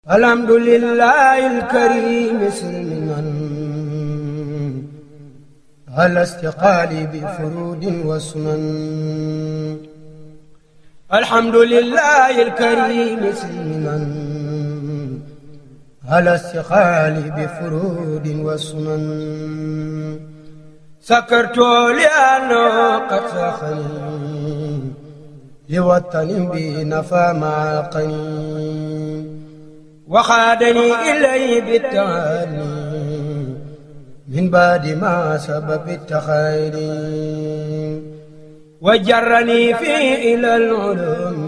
الحمد لله الكريم سلما على استقالي بفرود وسنن. الحمد لله الكريم سلما على استقالي بفرود وسنن. سكرت لأنه قد سخني لوطن بنفى معاقني وخادني إليه بالتهاني من بعد ما سبب التخير وجرني فيه إلى العلوم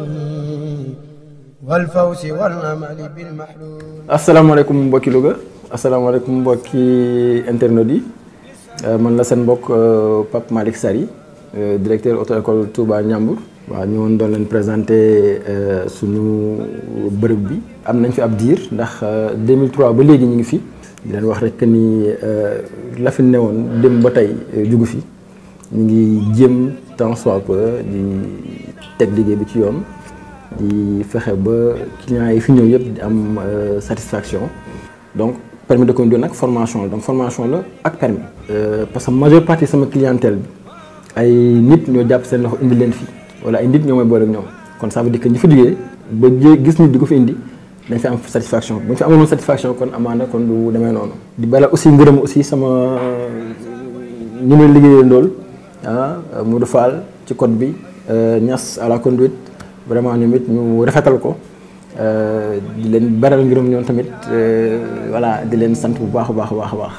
والفوز والأمل بالمحلول. asalaamaaleykum mbokki Louga asalaamaaleykum mbokki internautes yi man la seen mbokk Pape Malick Sary directeur auto-école Touba Ndiambour. waaw ñëwoon doon leen présenté suñu bërëb bi am nañ fi ab diir ndax 2003 ba léegi ñu ngi fi di leen wax rek ni la fi newoon dem ba tey jugu fi ñu ngi jéem tant soit peu di teg liggéey bi ci yoon di fexe ba clients yi fi ñëw yëpp di am satisfaction. Donc permis de conduire nag formation la donc formation la ak permis parce que majeure partie sama clientèle bi ay nit ñoo jàpp seen loxo indi leen fii wala ay nit ñoo may boole ak ñoom kon ça veut dire que ñi fa jógee ba gis nit di ko fi indi dañ fi am satisfaction bu ñu fi amoon satisfaction kon amaana kon du demee noonu. di bala aussi ngërëm aussi sama ñi may liggéeyee ndool Modou Fall ci code bi Niass à la conduite vraiment ñoom it ñu rafetal ko di leen baral ngërëm ñoom tamit voilà di leen sant bu baax a baax a baax a baax.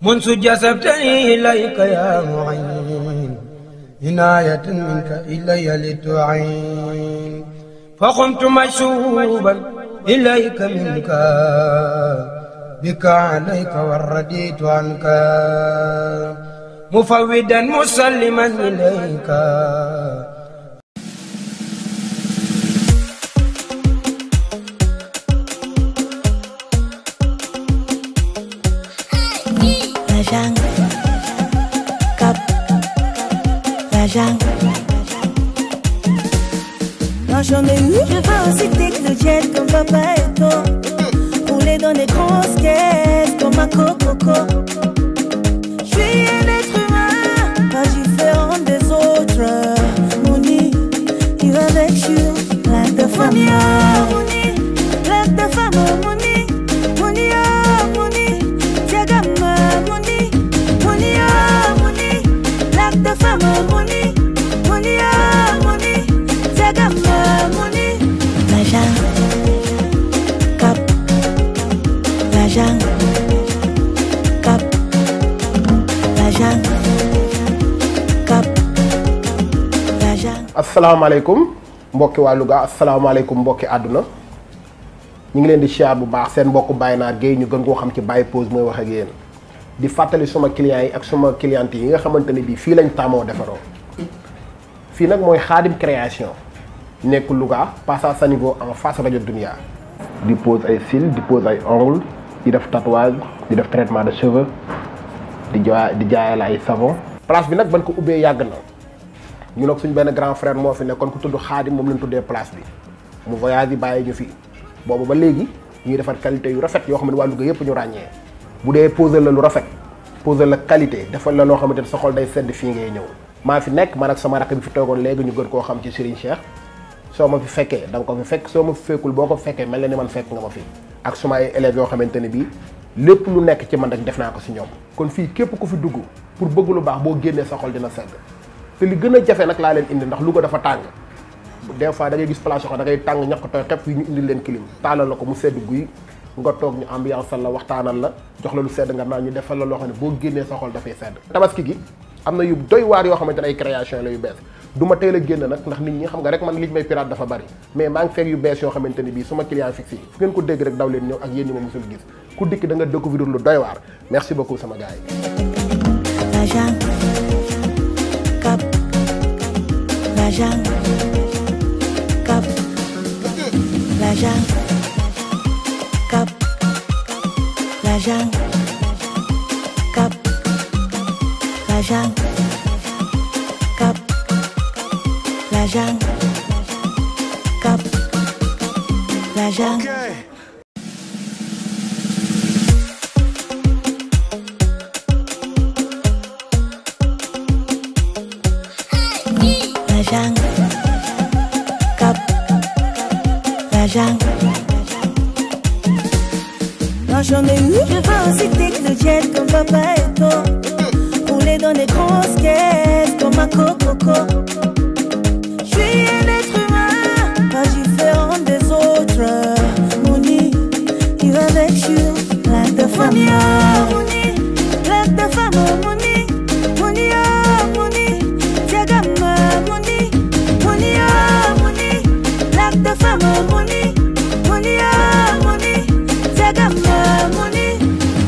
منذ جسبتني إليك يا معين عناية منك إلي لتعين فقمت مشوبا إليك منك بك عليك ورديت عنك مفودا مسلما إليك. Moi j'en ai eu, je veux aussi technojet comme papa et toi. Rouler dans des grosses caisses comme un coco. Je suis un être humain, pas différent des autres. Mouni, il va avec you, like the famille. Mouni, like the famille. Mouni, Mouni, Mouni, Diagama, Mouni, Mouni, Mouni, like the famille. Mouni, Mouni, Mouni, Diagama, Mouni. La jungle, cap, la jungle, cap, la jungle, cap, la jungle. asalaamaaleykum mbokki waa Louga asalaamaaleykum mbokki àdduna ñu ngi leen di siyaar bu baax seen mbokk Baye Naar Guèye ñu gën koo xam ci Baye Pose mooy wax ak yéen di fàttali suma clients yi ak suma clientes yi nga xamante ni bii fii lañ taamoo defaroo fii nag mooy Khadim création nekk Louga passage Sanigo en face rajo Dunia di pose ay cils di pose ay ongles di def tatouage di def traitement de cheveux di jaayal ay savon. place bi nag ban ko ubbee yàgg na ñu nag suñ benn grand frère moo fi nekkoon ku tudd Khadim moom lañ tuddee place bi mu voyage yi bàyyi ñu fi boobu ba léegi ñuy defar qualité yu rafet yoo xam ne waa Louga yëpp ñu ràññee bu dee poser la lu rafet poser la qualité defal la loo xamante ne sa xol day sedd fii ngay ñëw. maa fi nekk man ak sama rakk bi fi toogoon léegi ñu gën koo xam ci Serigne Cheikh soo ma fi fekkee da nga ko fi fekk soo ma fi fekkul boo ko fekkee mel na ni man fekk nga ma fi ak suma ay élèves yoo xamante ne bii lépp lu nekk ci man rek def naa ko si ñoom. kon fii képp ku fi dugg pour bëgg lu baax boo génnee sa xol dina sedd te li gën a jafe nag laa leen indi ndax Louga dafa tàng des fois da ngay gis place yoo xam da ngay tàng ñàkk tooy xepp yi ñu indi leen clim taalal la ko mu sedd guy nga toog ñu ambiance la waxtaanal la jox la lu sedd nga naan ñu defal la loo xam ne boo génnee sa xol dafay sedd. tabaski gi am na yu doy waar yoo xamante ne ay création la yu bees du ma teel a génn nag ndax nit ñi xam nga rek man liñ may pirate dafa bari mais maa ngi fekk yu bees yoo xamante ne bii suma client fixe yi fu ngeen ko dégg rek daw leen ñëw ak yéen ñi ma mosul gis ku dikk da nga découvrir lu doy waar merci beaucoup sama gars yi. La jungle, cap, la jungle, cap, la jungle, cap, la jungle, cap, la jungle, cap, la jungle. jungle. La jungle. Cap. La jungle. Moi j'en ai eu. Je veux aussi techno-jet comme papa et toi. Rouler dans des grosses caisses comme un coco. Je suis un être humain, pas différent des autres. Mouni, il va avec you, like the famille. Mouni, like the famille. Mouni, Mouni, Mouni, Diagama. Mouni, Mouni, Mouni, like the famille. Mouni, Mouni, Mouni, Diagama. Mouni,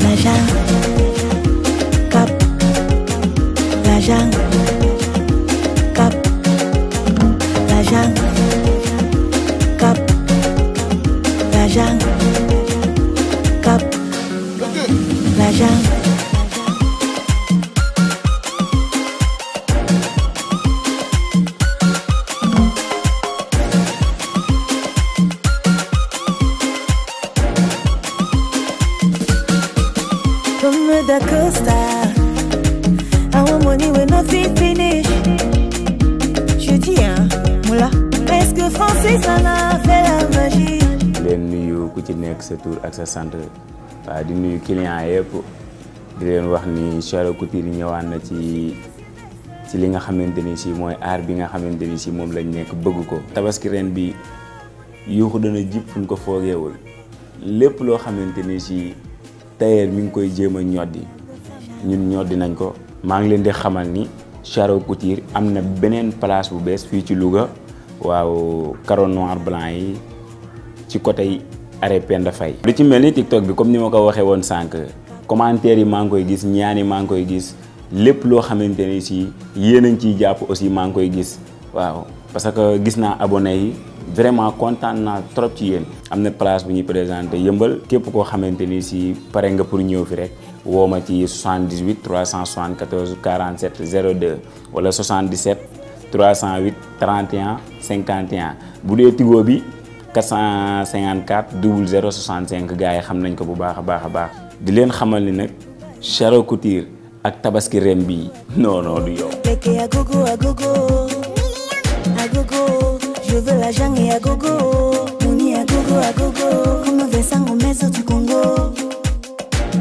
la jungle, cap, la jungle, cap, la jungle, cap, la jungle, cap, la jungle. Comme da Costa, I want money when nothing finish. Je dis hein, moula, est-ce que Francis en a fait la magie? leen nuyu ku ci nekk sa tur ak sa sant waaw di nuyu client yëpp di leen wax ni Charo Couture ñëwaan na ci li nga xamante ni si mooy aar bi nga xamante ni si moom lañ nekk bëgg ko. tabaski ren bi yuuxu dana jib fu ñu ko foogeewul lépp loo xamante ni si tailleur mi ngi koy jéem a ñoddi ñun ñoddi nañ ko. maa ngi leen di xamal ni Charo Couture am na beneen place bu bees fii ci Louga waaw carreau noir blanc yi ci côté arrêt Penda Faye. lu ci mel ni TikTok bi comme ni ma ko waxee woon sànq commentaires yi maa ngi koy gis ñaan yi maa ngi koy gis lépp loo xamante ni si yéen a ngi ciy jàpp aussi maa ngi koy gis waaw parce que gis naa abonné yi vraiment kontaan naa trop ci yéen. am na place bu ñuy présenté yëmbal képp koo xamante ni si pare nga pour ñëw fi rek woo ma ci 78 374 47 02 wala 77 308 31 51 bu dee Tigo bi 454 00 65 gars yi xam nañ ko bu baax a baax. di leen xamal ni nag Charo Couture ak tabaski ren bii non du yow. Péké à gogo, à gogo, à gogo. Je veux la jungle et à gogo. Mouni à gogo, comme Vincent Gomez du Congo.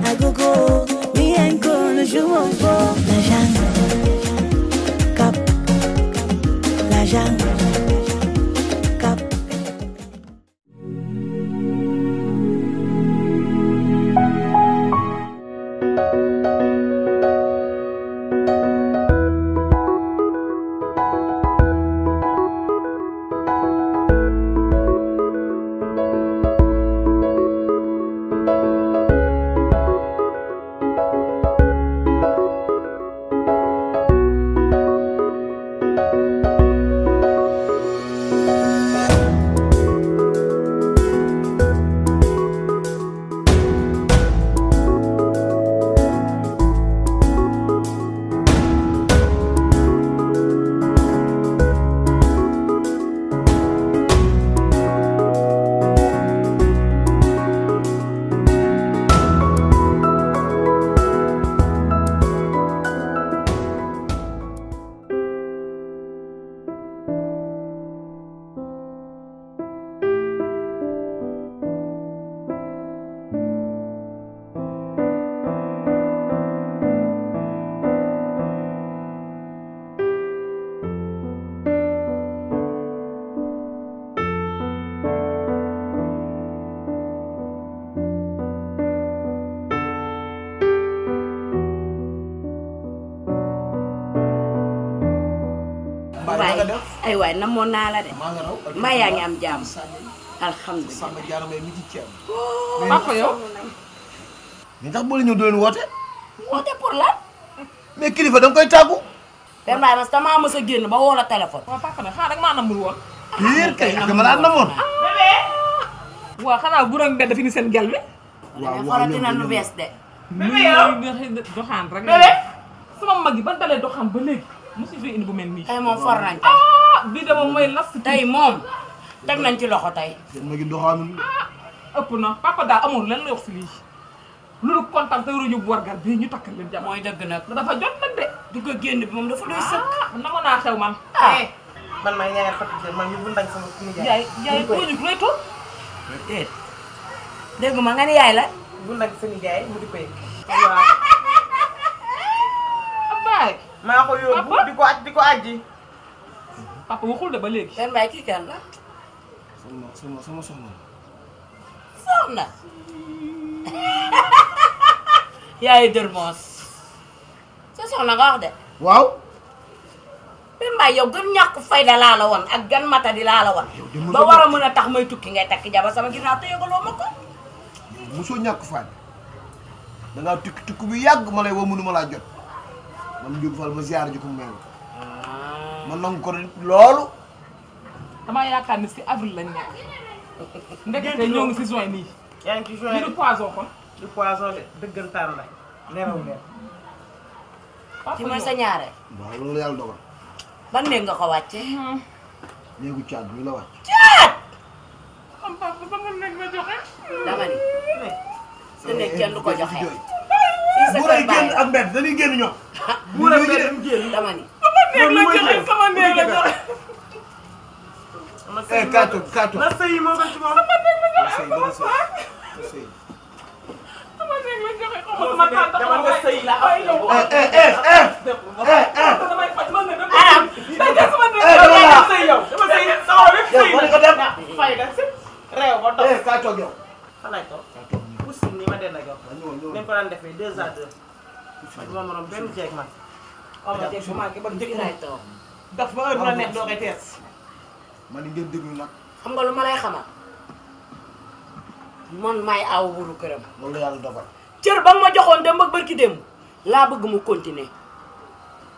À gogo, mi encore le jour au beau. La jungle, cap, la jungle, cap. ay waay namoon naa la de mbaa yaa ngi am jàmm alhamdulilah. papa yow. mais tax boo la ñëw doon woote. woote pour lan. mais kilifa da nga koy tàggu. Père Mbaye parce que damaa mës a génn ba woo la téléphone. waaw papa nag xanaa rek maa namul woon. biir kay dama laa namoon. waaw xanaa bu doon dafa ni seen gel bi. waaw xoolati na lu bees de. bébé yow doxaan rek. bébé sama mag yi ba dalee doxaan ba léegi mosu fi indi bu mel nii. tey moom for nañ bii de moom mooy las. tey moom teg nañ ci loxo tey. yéen ma ngi doxaanul. ëpp na papa daal amul lan la wax si lii loolu kontaan te ruñu bu wargal bii ñu takkal leen jàmm. mooy dëgg nag. dafa jot nag de. dugg a génn bi moom dafa doy sëkk. nangu naa xew man. man maa ñaareel xottu man ñu bu ndañ sama suñu yaay yaay ko ñu lay toog. déet dégg ma nga ne yaay la. bu ndañ suñu jaay mu di ko yëg. waaw. abaay. maa ko yóbbu di ko ajji. papa waxul de ba léegi. Père Mbaye kii kan la. sama soxna. soxna. yaay Dërmos. sa soxna nga wax de. waaw. Père Mbaye yow gën ñàkk fayda laa la woon ak gan mata di laa la woon. ba war a mën a tax may tukki ngay takk jabar sama ginnaaw te yëgaloo ma ko. mosoo ñàkk fayda dangaa tukki bi yàgg ma lay woo mënuma laa jot man jóg fal ma ziar ji ko mel. man nangu ko loolu. damaa yaakaar ni si avril lañ nekk. ndekete ñoo ngi si juin nii. yaa ngi ci juin lii du poisson kon. du poisson de dëggantaan la neraw leen. ci mooy sa ñaare. waaw loolu yàlla dogal. ban néeg nga ko wàcce. néegu caat bi la wàcc. caat. am papa ba nga nekk ma joxe. dama ni. sa néeg kenn du ko joxe. jooy. fii sa bu kër lay baay génn ak mbedd dañuy génn ñoom. bu la mbedd mu génn. dama ni. néeg la joxe sama néeg la joxe. kaatu. na sëy moo gën ci moom. sama néeg la joxe. sëy dana sëy. sama néeg la joxe xaw ma sama tante dama nga sëy la ay yow. damay faj man ne dama. Aram. day sama néeg dama la la. sëy yow. dama sëy sama wépp yow sëy ma ne ko dem. fay da si réew ba dox. kaatu ak yow. fa laay toog aussi ni ma den ak yow. nañ ko daan defee 2 à 2. man du ma moroom benn jeeg man. xaw ma jeeg bu màgg ba fii laay toog. daf ba heure bu la neex doo koy tees. man ngeen déglu nag xam nga lu ma lay xamal. man maay aw buru këram. loolu yàlla dogal. cër ba nga ma joxoon dem ba bërki démb laa bëgg mu continuer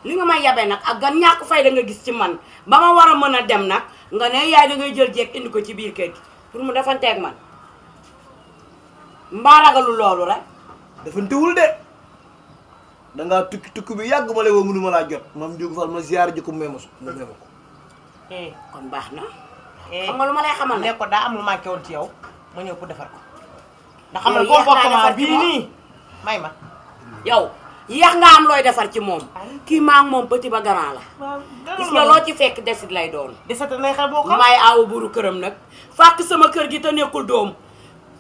li nga may yabee nag ak gan ñàkk fay da nga gis ci man ba ma war a mën a dem nag nga ne yaay da ngay jël jeeg indi ko ci biir kër gi pour mu defanteeg man mbaa ragalu loolu rek. defantewul de dangaa tukki bi yàgg ma lay woo mënuma laa jot moom jóg fal ma ziar ji ko meema ko. kon baax na. xam nga lu ma lay xamal ne ne ko daa am lu manqué woon ci yow ma ñëw pour defar ko. ndax xam yow nga comportement bii moom. nii may ma. yow yéex nga am looy defar ci moom kii maa ngi moom petit ba grand la. gis nga loo ci fekk desit lay doon. desate nay xel boo ko. may aawu buru këram nag fàkk sama kër gi te nekkul doom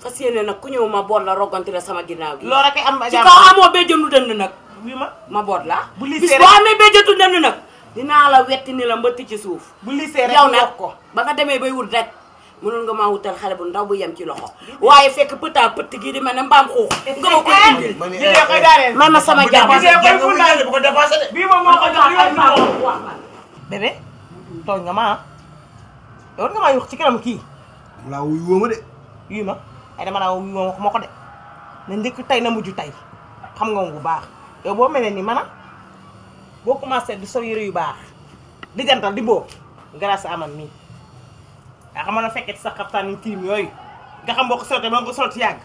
fas yéene nag ku ñëw ma boot la roganti la sama ginnaaw gi. loo rek am ci kaw amoo béjjënu dënd nag wi ma boot la. bu lisee bis rek boo amee béjjëtu dënd nag dinaa la wetti ni la mbëtt ci suuf. bu lisee rek yow ñu nag yokk ko. ba nga demee bay wut rek mënoon nga maa wutal xale bu ndaw bu yem ci loxo waaye fekk pëtaa pëtt gii di mel ne mbaam xuux nga ma ko indil. ma ne li dee koy daaneel. man ma sama jàmm. bu ko dépassé de. bii moom moo ko jox ay faa wax man. bébé tooñ nga ma yow nga maa yuux ci kanam kii laa wuy woo ma de. yuy ma ay dama naa wuy ma wax ma ko de na njëkk tey na mujj tey xam nga bu baax yow boo mel ne ni man a boo commencé di sol yére yu baax di jantal di boo grâce à aman mii nga xam na fekkee ci sa xabtaan yi tiim yooyu nga xam boo ko soltee ba nga ko sol ci yàgg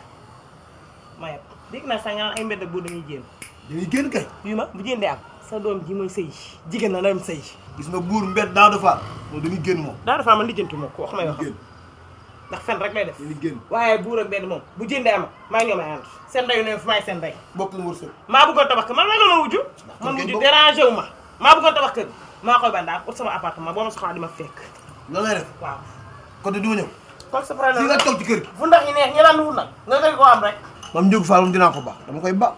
ma yeb dégg naa sax nga naan ay mbedd boo dañuy jéem dañuy génn kay. yuy ma bu jéem di am sa doom ji mooy sëy jigéen na dem sëy gis nga buur mbedd daaw dafa moom dañuy génn moom. daa dafa man lijjanti moo ko wax may wax génn ndax fen rek lay def dañuy génn. waaye buur ak benn moom bu jëndee ama maa ngi ñëw may ànd seen ndeyu ne fu may seen ndey bokk na wërsëg. maa bëggoon tabax kër man maa ngi ma wujju man wujju dérangé wu ma maa bëggoon tabax kër maa koy bandaa ut sama appartement boo ma soxlaa di ma fekk lan ngay def. waaw kon de du ma ñëw. kon sa fii problème nga toog ci kër gi. fu ndax ñi neex ñi daan wut nag nga koy koo am rek maam Ndiogou Fall moom dinaa ko baax dama koy ba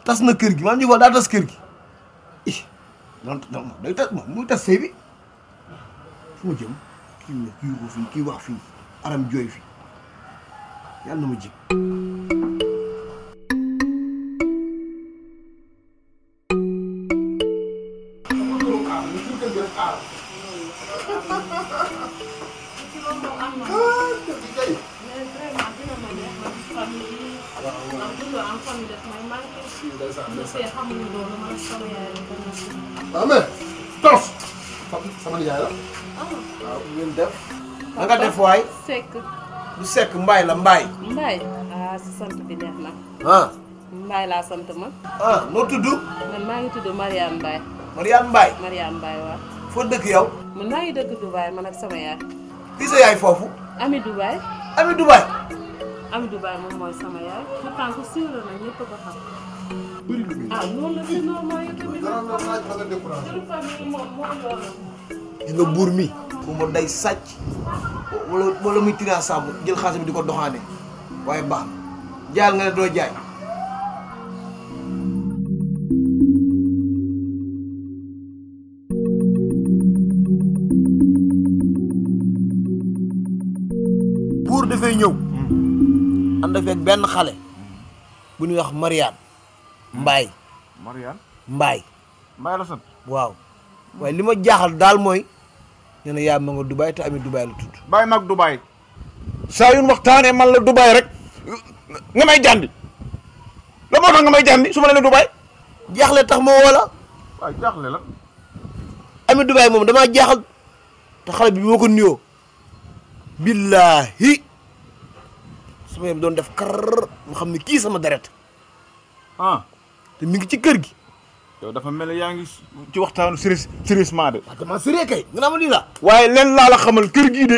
tas na kër gi maam Ndiogou Fall daa tas kër gi ih non non day tas moom muy tas sëy bi fu ma jëm kii wax kii ko fii kii wax fii aram jooy fii yàlla na ma jig. waaw mais tos sama nijaay la. waaw ngeen def. na nga def waay. Sekk. du sekk mbaay la mbaay. Mbaye ah si sant bi neex na. ah. Mbaye laa sant man. ah noo tudd. man maa ngi tudd Mariane Mbaye. Mariane Mbaye. Mariane Mbaye waaw. foo dëkk yow. man maa ngi dëkk Dubaay man ak sama yaay. fii sa yaay foofu. Ami Dubaay. Ami Dubaay. Ami Dubaay moom mooy sama yaay. pourtant ku siiw la nag ñëpp a ko xam. ah noonu la c'est normal yow tamit. gis nga buur mi. fu ma day sàcc wala muy tiré sàmm jël xaalis bi di ko doxaane waaye baax na jaayal nga ne doo jaay. buur dafay ñëw. ànd fekk benn xale bu ñuy wax Mariane Mbaye. Mariane Mbaye. Mbaye la sant. waaw waaye li ma jaaxal daal mooy nee na yaa ma nga Dubaay te Ami Dubaay la tudd. Baye mag Dubaay. saa yu ñu waxtaanee man la Dubaay rek nga may jàndi la moo tax nga may jàndi su ma nee Dubaay. jaaxle tax ma woo la. waaw jaaxle la. Ami Dubaay moom damaa jaaxal te xale bi moo ko nuyoo. billaahi sama yem doon def kar mu xam ne kii sama deret ah te mi ngi ci kër gi. yow dafa mel ni yaa ngi ci waxtaanu sérieusement de. waaw damaa sérieux kay nga naa ma nii la. waaye leen laa la xamal kër gii de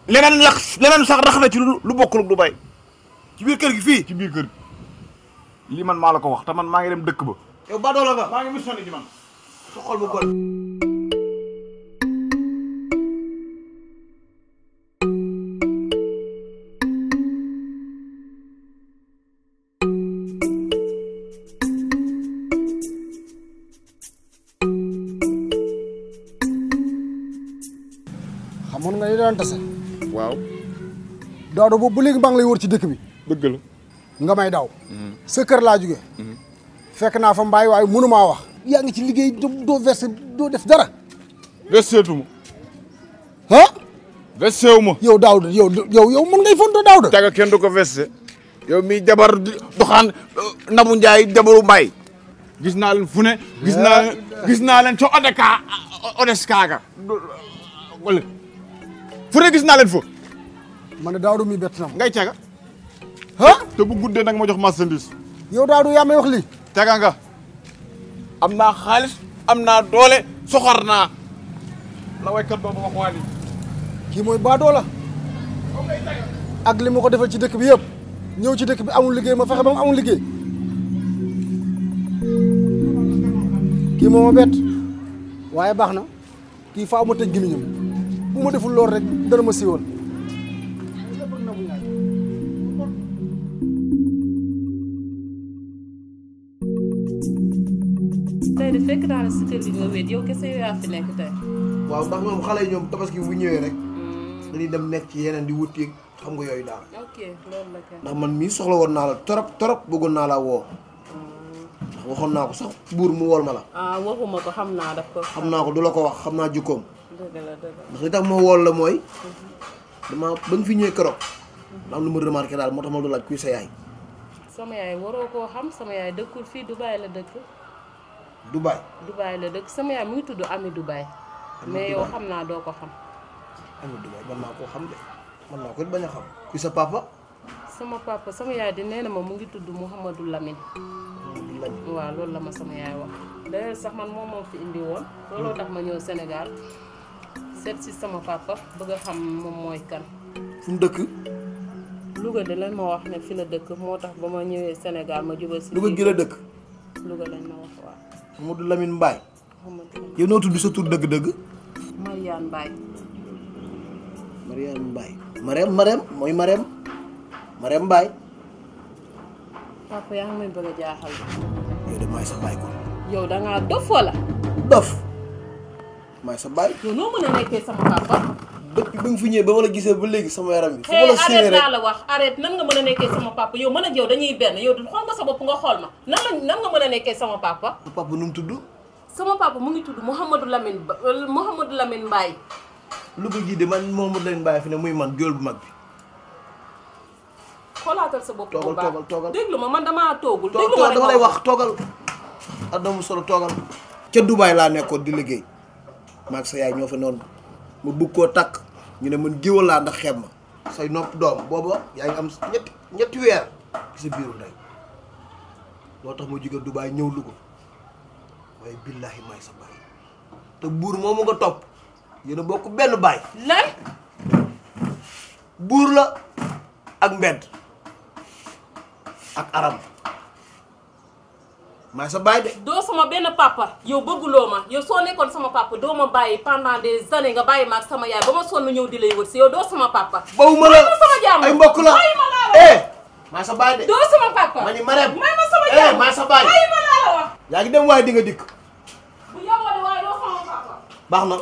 leneen sax rax na ci lu bokkul ak Dubaay. ci biir kër gi fii. ci biir kër gi lii man maa la ko wax te man maa ngi dem dëkk ba. yow baadoola nga. maa ngi mission ci man. sa xol bu gol. xamoon nga ni daan tase. waaw. Daouda boobu ba léegi maa ngi lay wër ci dëkk bi. dëgg la. nga may daw. sa kër laa jógee. fekk naa fa mbaay waaye mënumaa wax. yaa ngi ci liggéey doo versé doo def dara. verseetu ma. ah. versé wu ma. yow Daouda yow mën ngay fontoo Daouda. caga kenn du ko versé. yow mi jabar doxaan Nabou Ndiaye jabaru Mbaye. gis naa leen fu ne. gis naa leen ca Odeska ga wala fu ne gis naa leen fa. man de Daouda mi bett na ma. ngay caga. ah. te bu guddee nag ma jox marchandise. yow Daouda yaa may wax lii. caga nga. am naa xaalis am naa doole soxor naa. la waykat boobu wax waa ni kii mooy baadoola ak li ma ko defal ci dëkk bi yëpp ñëw ci dëkk bi amul liggéey ma fexe ba mu amul liggéey kii moo ma bett waaye baax na kii faaw ma tëj gémmiñam bu ma deful lool rek dana ma siiwal. tey de fekk naa la si kër gi nga wéet yow kese yow yaa fi nekk tey. waaw ndax moom xale yi ñoom tabaski bu ñëwee rek dañuy dem nekk ci yeneen di wuti xam nga yooyu daal. ok loolu la kay. ndax man mii soxla woon naa la torop bëggoon naa laa woo. ndax waxoon naa ko sax buur mu wool ma la. ah waxuma ko xam naa daf ko. xam naa ko du la ko wax xam naa jukkoom. dëgg la ndax li tax ma wool la mooy dama ba nga fi ñëwee keroog. am lu ma remarqué daal moo tax ma du laaj kuy sa yaay. sama yaay waroo koo xam sama yaay dëkkul fii Dubaay la dëkk. Dubaay la dëkk sama yaay mu ngi tudd Ami Dubaay. mais yow xam naa doo ko xam. Ami Dubaay mën naa koo xam de mën naa ko it bañ a xam. kuy sa papa. sama papa sama yaay di nee na ma mu ngi tudd Mouhamadou Lamine. waaw loolu la ma sama yaay wax. d'ailleurs sax man moom fi indi woon. looloo tax ma ñëw Sénégal seet si sama papa bëgg a xam moom mooy kan. fu mu dëkk. Louga de lañ ma wax ne fi la dëkk moo tax ba ma ñëwee Sénégal ma jubal si. Louga gi la dëkk. Louga lañ ma wax waaw. Mouhamadou Lamine Mbaye. yow noo tudd sa tur dëgg-dëgg. Mariane Mbaye. Mariane Mbaye. Marème mooy Marème Mbaye. papa yaa ngi may bëgg a jaaxal. yow de maay sa baay kon. yow da ngaa dof wala. dof. maay sa baay. yow noo mën a nekkee sama papa. depuis bi nga fi ñëwee ba ma la gisee ba léegi sama yaram bi. fu ma la arrête séenee rek laa la wax arrête nan nga mën a nekkee sama papa yow man ak yow dañuy benn yow du xool nga sa bopp nga xool ma nan nga mën a nekkee sama papa. sa papa nu mu tudd. sama papa mu ngi tudd Mouhamadou Lamine Mbaye. Louga gii de man Mouhamadou Lamine Mbaye fi ne muy man géwél bu mag bi. xoolaatal sa bopp bu baax toogal déglu ma man damaa toogul. déglu ma dama lay wax toogal. Adama solo toogal. ca Dubaay laa nekkoon di liggéey maag sa yaay ñoo fa noonu ma bëgg koo takk ñu ne man géwél laa ndax xeeb ma say nopp doom booba yaa ngi am ñetti weer ci sa biiru ndey loo tax ma jóge Dubaay ñëw Louga waaye billaahi maay sa baay te buur moomu nga topp yéen a bokk benn baay. lan. buur la ak mbedd ak aram maa sa baay de. doo sama benn papa yow bëgguloo ma yow soo nekkoon sama papa doo ma bàyyi pendant des années nga bàyyi ma ak sama yaay ba ma sonn ñëw di lay wër si yow doo sama papa. bawu ma la sama jàmm ay mbokk la bàyyi ma laa la wax. maa sa baay de. doo sama papa ma ni Marème. may ma sama jàmm maa sa baay bàyyi ma laa la wax. yaa ngi dem waaye di nga dikk. bu yowale waaye doo sama papa. baax na.